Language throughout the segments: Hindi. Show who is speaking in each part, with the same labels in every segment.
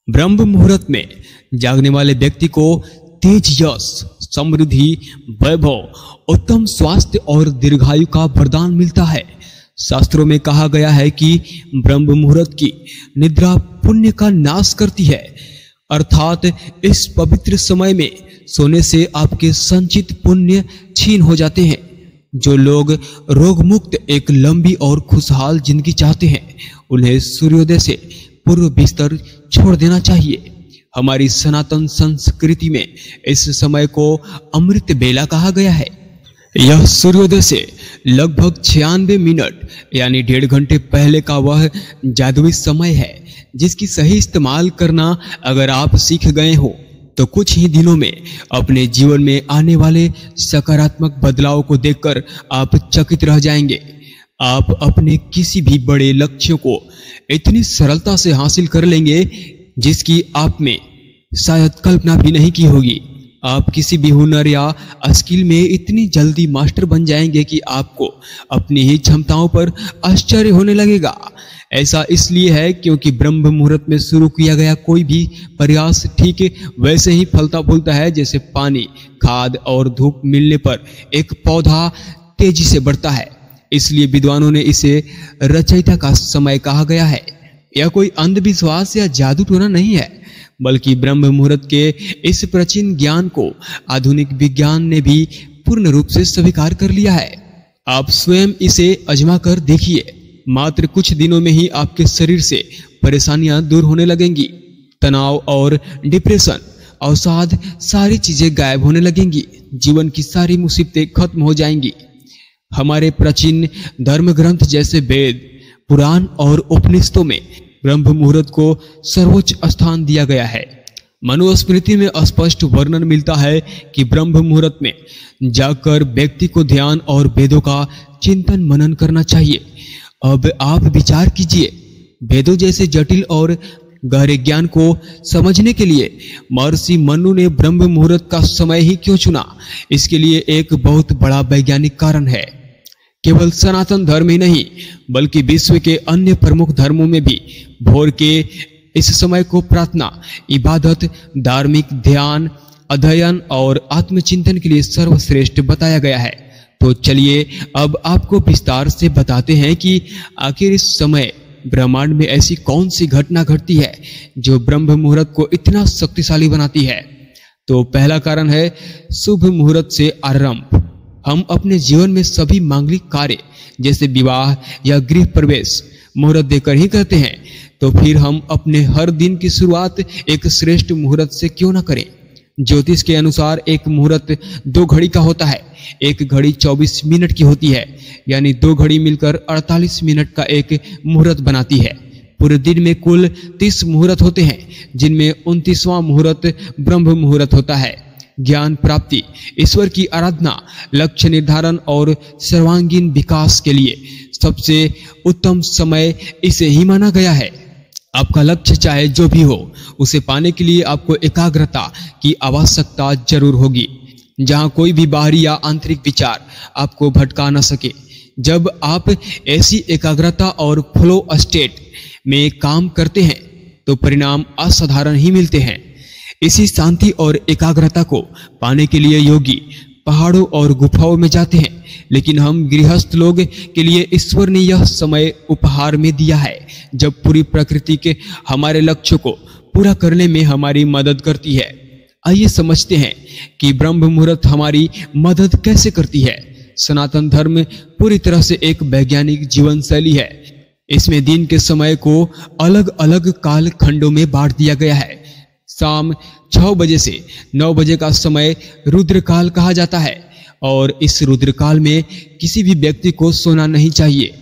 Speaker 1: ब्रह्म मुहूर्त में जागने वाले व्यक्ति को तेज यश, समृद्धि, वैभव, उत्तम स्वास्थ्य और दीर्घायु का वरदान मिलता है। शास्त्रों में कहा गया है कि ब्रह्म मुहूर्त की निद्रा पुण्य का नाश करती है, अर्थात इस पवित्र समय में सोने से आपके संचित पुण्य छीन हो जाते हैं। जो लोग रोग मुक्त एक लंबी और खुशहाल जिंदगी चाहते हैं, उन्हें सूर्योदय से पूर्व बिस्तर छोड़ देना चाहिए। हमारी सनातन संस्कृति में इस समय को अमृत बेला कहा गया है। यह सूर्योदय से लगभग 96 मिनट यानी 1.5 घंटे पहले का वह जादुई समय है, जिसकी सही इस्तेमाल करना अगर आप सीख गए हो तो कुछ ही दिनों में अपने जीवन में आने वाले सकारात्मक बदलाव को देखकर आप चकित रह जाएंगे। आप अपने किसी भी बड़े लक्ष्यों को इतनी सरलता से हासिल कर लेंगे जिसकी आप में शायद कल्पना भी नहीं की होगी। आप किसी भी हुनर या स्किल में इतनी जल्दी मास्टर बन जाएंगे कि आपको अपनी ही क्षमताओं पर आश्चर्य होने लगेगा। ऐसा इसलिए है क्योंकि ब्रह्म मुहूर्त में शुरू किया गया कोई भी प्रयास ठीक वैसे ही फलता फूलता है जैसे पानी, खाद और धूप मिलने पर एक पौधा तेजी से बढ़ता है। इसलिए विद्वानों ने इसे रचयिता का समय कहा गया है। यह कोई अंधविश्वास या जादू टोना नहीं है, बल्कि ब्रह्म मुहूर्त के इस प्राचीन ज्ञान को आधुनिक विज्ञान ने भी पूर्ण रूप से स्वीकार कर लिया है। आप स्वयं इसे आजमा कर देखिए। मात्र कुछ दिनों में ही आपके शरीर से परेशानियां दूर होने लगेंगी। तनाव और डिप्रेशन, अवसाद, सारी चीजें गायब होने लगेंगी। जीवन की सारी मुसीबतें खत्म हो जाएंगी। हमारे प्राचीन धर्म ग्रंथ जैसे वेद, पुराण और उपनिषदों में ब्रह्म मुहूर्त को सर्वोच्च स्थान दिया गया है। मनुस्मृति में स्पष्ट वर्णन मिलता है कि ब्रह्म मुहूर्त में जाकर व्यक्ति को ध्यान और वेदों का चिंतन मनन करना चाहिए। अब आप विचार कीजिए, वेदों जैसे जटिल और गहरे ज्ञान को समझने के लिए महर्षि मनु ने ब्रह्म मुहूर्त का समय ही क्यों चुना? इसके लिए एक बहुत बड़ा वैज्ञानिक कारण है। केवल सनातन धर्म ही नहीं, बल्कि विश्व के अन्य प्रमुख धर्मों में भी भोर के इस समय को प्रार्थना, इबादत, धार्मिक ध्यान, अध्ययन और आत्मचिंतन के लिए सर्वश्रेष्ठ बताया गया है। तो चलिए अब आपको विस्तार से बताते हैं कि आखिर इस समय ब्रह्मांड में ऐसी कौन सी घटना घटती है जो ब्रह्म मुहूर्त को इतना शक्तिशाली बनाती है। तो पहला कारण है शुभ मुहूर्त से आरंभ। हम अपने जीवन में सभी मांगलिक कार्य जैसे विवाह या गृह प्रवेश मुहूर्त देकर ही करते हैं, तो फिर हम अपने हर दिन की शुरुआत एक श्रेष्ठ मुहूर्त से क्यों ना करें। ज्योतिष के अनुसार एक मुहूर्त 2 घड़ी का होता है। एक घड़ी 24 मिनट की होती है, यानी 2 घड़ी मिलकर 48 मिनट का एक मुहूर्त बनाती है। पूरे दिन में कुल 30 मुहूर्त होते हैं, जिनमें 29वां मुहूर्त ब्रह्म मुहूर्त होता है। ज्ञान प्राप्ति, ईश्वर की आराधना, लक्ष्य निर्धारण और सर्वांगीण विकास के लिए सबसे उत्तम समय इसे ही माना गया है। आपका लक्ष्य चाहे जो भी हो, उसे पाने के लिए आपको एकाग्रता की आवश्यकता जरूर होगी, जहां कोई भी बाहरी या आंतरिक विचार आपको भटका न सके। जब आप ऐसी एकाग्रता और फ्लो स्टेट में काम करते हैं तो परिणाम असाधारण ही मिलते हैं। इसी शांति और एकाग्रता को पाने के लिए योगी पहाड़ों और गुफाओं में जाते हैं, लेकिन हम गृहस्थ लोग के लिए ईश्वर ने यह समय उपहार में दिया है जब पूरी प्रकृति के हमारे लक्ष्य को पूरा करने में हमारी मदद करती है। आइए समझते हैं कि ब्रह्म मुहूर्त हमारी मदद कैसे करती है। सनातन धर्म पूरी तरह से एक वैज्ञानिक जीवन शैली है। इसमें दिन के समय को अलग अलग काल खंडों में बांट दिया गया है। शाम 6 बजे से 9 बजे का समय रुद्रकाल कहा जाता है और इस रुद्रकाल में किसी भी व्यक्ति को सोना नहीं चाहिए।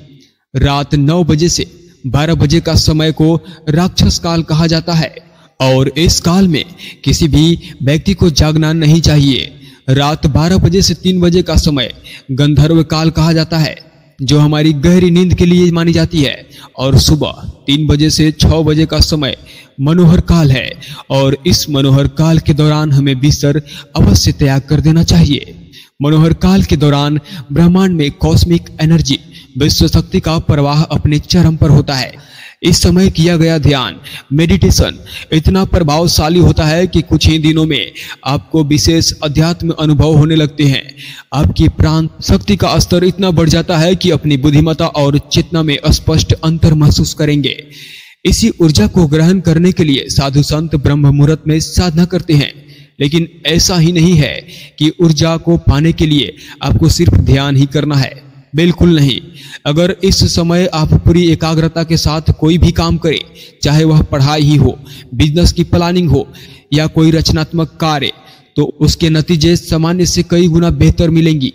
Speaker 1: रात 9 बजे से 12 बजे का समय को राक्षस काल कहा जाता है और इस काल में किसी भी व्यक्ति को जागना नहीं चाहिए। रात 12 बजे से 3 बजे का समय गंधर्व काल कहा जाता है, जो हमारी गहरी नींद के लिए मानी जाती है, और सुबह 3 बजे से 6 बजे का समय मनोहर काल है और इस मनोहर काल के दौरान हमें बिस्तर अवश्य त्याग कर देना चाहिए। मनोहर काल के दौरान ब्रह्मांड में कॉस्मिक एनर्जी, विश्व शक्ति का प्रवाह अपने चरम पर होता है। इस समय किया गया ध्यान मेडिटेशन इतना प्रभावशाली होता है कि कुछ ही दिनों में आपको विशेष अध्यात्म अनुभव होने लगते हैं। आपकी प्राण शक्ति का स्तर इतना बढ़ जाता है कि अपनी बुद्धिमत्ता और चेतना में स्पष्ट अंतर महसूस करेंगे। इसी ऊर्जा को ग्रहण करने के लिए साधु संत ब्रह्म मुहूर्त में साधना करते हैं। लेकिन ऐसा ही नहीं है कि ऊर्जा को पाने के लिए आपको सिर्फ ध्यान ही करना है, बिल्कुल नहीं। अगर इस समय आप पूरी एकाग्रता के साथ कोई भी काम करें, चाहे वह पढ़ाई ही हो, बिजनेस की प्लानिंग हो या कोई रचनात्मक कार्य, तो उसके नतीजे सामान्य से कई गुना बेहतर मिलेंगी।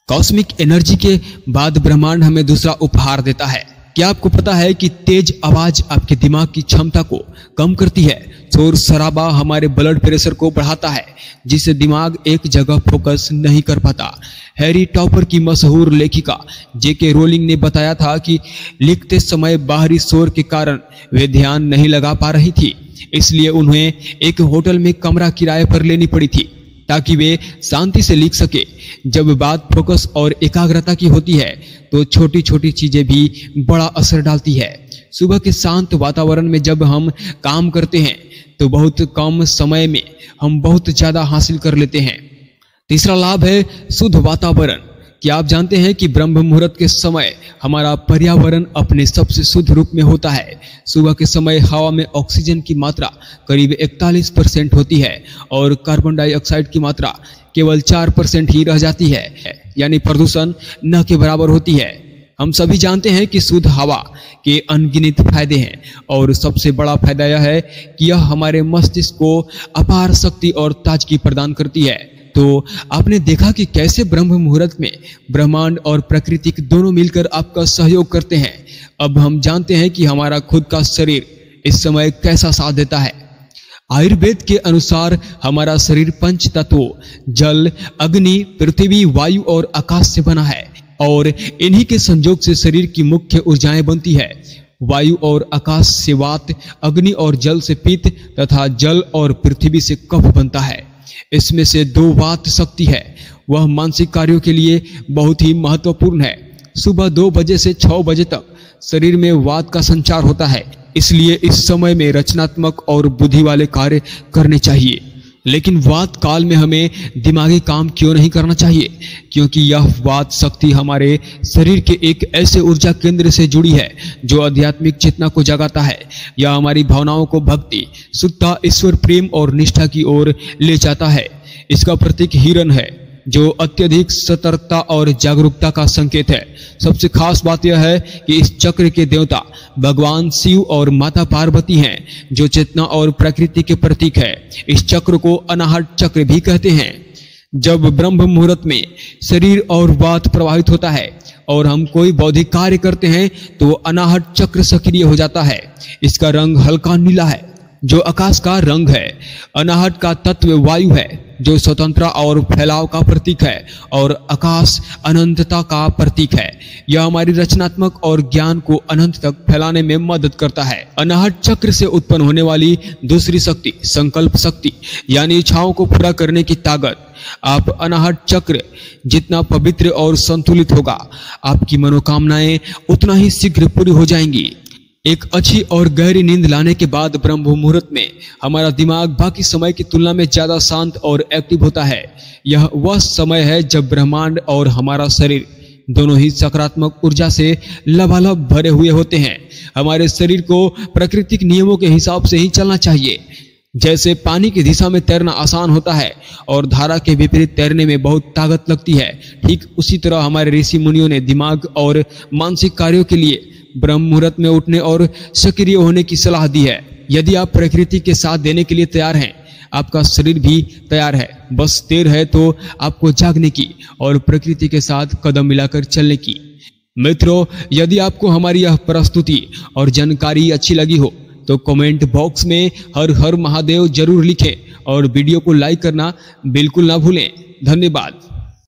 Speaker 1: कॉस्मिक एनर्जी के बाद ब्रह्मांड हमें दूसरा उपहार देता है। क्या आपको पता है कि तेज आवाज आपके दिमाग की क्षमता को कम करती है? शोर शराबा हमारे ब्लड प्रेशर को बढ़ाता है, जिससे दिमाग एक जगह फोकस नहीं कर पाता। हैरी टॉपर की मशहूर लेखिका जेके रोलिंग ने बताया था कि लिखते समय बाहरी शोर के कारण वे ध्यान नहीं लगा पा रही थी, इसलिए उन्हें एक होटल में कमरा किराए पर लेनी पड़ी थी ताकि वे शांति से लिख सके। जब बात फोकस और एकाग्रता की होती है तो छोटी छोटी चीजें भी बड़ा असर डालती है। सुबह के शांत वातावरण में जब हम काम करते हैं तो बहुत कम समय में हम बहुत ज्यादा हासिल कर लेते हैं। तीसरा लाभ है शुद्ध वातावरण। क्या आप जानते हैं कि ब्रह्म मुहूर्त के समय हमारा पर्यावरण अपने सबसे शुद्ध रूप में होता है? सुबह के समय हवा में ऑक्सीजन की मात्रा करीब 41% होती है और कार्बन डाइऑक्साइड की मात्रा केवल 4% ही रह जाती है, यानी प्रदूषण न के बराबर होती है। हम सभी जानते हैं कि शुद्ध हवा के अनगिनत फायदे हैं और सबसे बड़ा फायदा यह है कि यह हमारे मस्तिष्क को अपार शक्ति और ताजगी प्रदान करती है। तो आपने देखा कि कैसे ब्रह्म मुहूर्त में ब्रह्मांड और प्रकृति दोनों मिलकर आपका सहयोग करते हैं। अब हम जानते हैं कि हमारा खुद का शरीर इस समय कैसा साथ देता है। आयुर्वेद के अनुसार हमारा शरीर पंच तत्वों जल, अग्नि, पृथ्वी, वायु और आकाश से बना है और इन्हीं के संयोग से शरीर की मुख्य ऊर्जाएं बनती है। वायु और आकाश से वात, अग्नि और जल से पित्त तथा जल और पृथ्वी से कफ बनता है। इसमें से 2 वात शक्ति है, वह मानसिक कार्यों के लिए बहुत ही महत्वपूर्ण है। सुबह 2 बजे से 6 बजे तक शरीर में वात का संचार होता है, इसलिए इस समय में रचनात्मक और बुद्धि वाले कार्य करने चाहिए। लेकिन वात काल में हमें दिमागी काम क्यों नहीं करना चाहिए? क्योंकि यह वात शक्ति हमारे शरीर के एक ऐसे ऊर्जा केंद्र से जुड़ी है जो आध्यात्मिक चेतना को जगाता है। यह हमारी भावनाओं को भक्ति, शुद्धता, ईश्वर प्रेम और निष्ठा की ओर ले जाता है। इसका प्रतीक हिरण है जो अत्यधिक सतर्कता और जागरूकता का संकेत है। सबसे खास बात यह है कि इस चक्र के देवता भगवान शिव और माता पार्वती हैं, जो चेतना और प्रकृति के प्रतीक है। इस चक्र को अनाहत चक्र भी कहते हैं। जब ब्रह्म मुहूर्त में शरीर और वात प्रभावित होता है और हम कोई बौद्धिक कार्य करते हैं तो अनाहत चक्र सक्रिय हो जाता है। इसका रंग हल्का नीला है जो आकाश का रंग है। अनाहत का तत्व वायु है जो स्वतंत्रता और फैलाव का प्रतीक है और आकाश अनंतता का प्रतीक है। यह हमारी रचनात्मक और ज्ञान को अनंत तक फैलाने में मदद करता है। अनाहत चक्र से उत्पन्न होने वाली दूसरी शक्ति संकल्प शक्ति, यानी इच्छाओं को पूरा करने की ताकत। आप अनाहत चक्र जितना पवित्र और संतुलित होगा, आपकी मनोकामनाएं उतना ही शीघ्र पूरी हो जाएंगी। एक अच्छी और गहरी नींद लाने के बाद ब्रह्म मुहूर्त में हमारा दिमाग बाकी समय की तुलना में ज्यादा शांत और एक्टिव होता है। यह वह समय है जब ब्रह्मांड और हमारा शरीर दोनों ही सकारात्मक ऊर्जा से लबालब भरे हुए होते हैं। हमारे शरीर को प्राकृतिक नियमों के हिसाब से ही चलना चाहिए। जैसे पानी की दिशा में तैरना आसान होता है और धारा के विपरीत तैरने में बहुत ताकत लगती है, ठीक उसी तरह हमारे ऋषि मुनियों ने दिमाग और मानसिक कार्यों के लिए ब्रह्म मुहूर्त में उठने और सक्रिय होने की सलाह दी है। यदि आप प्रकृति के साथ देने के लिए तैयार हैं, आपका शरीर भी तैयार है। बस देर है तो आपको जागने की और प्रकृति के साथ कदम मिलाकर चलने की। मित्रों, यदि आपको हमारी यह प्रस्तुति और जानकारी अच्छी लगी हो तो कमेंट बॉक्स में हर हर महादेव जरूर लिखें और वीडियो को लाइक करना बिल्कुल ना भूलें। धन्यवाद।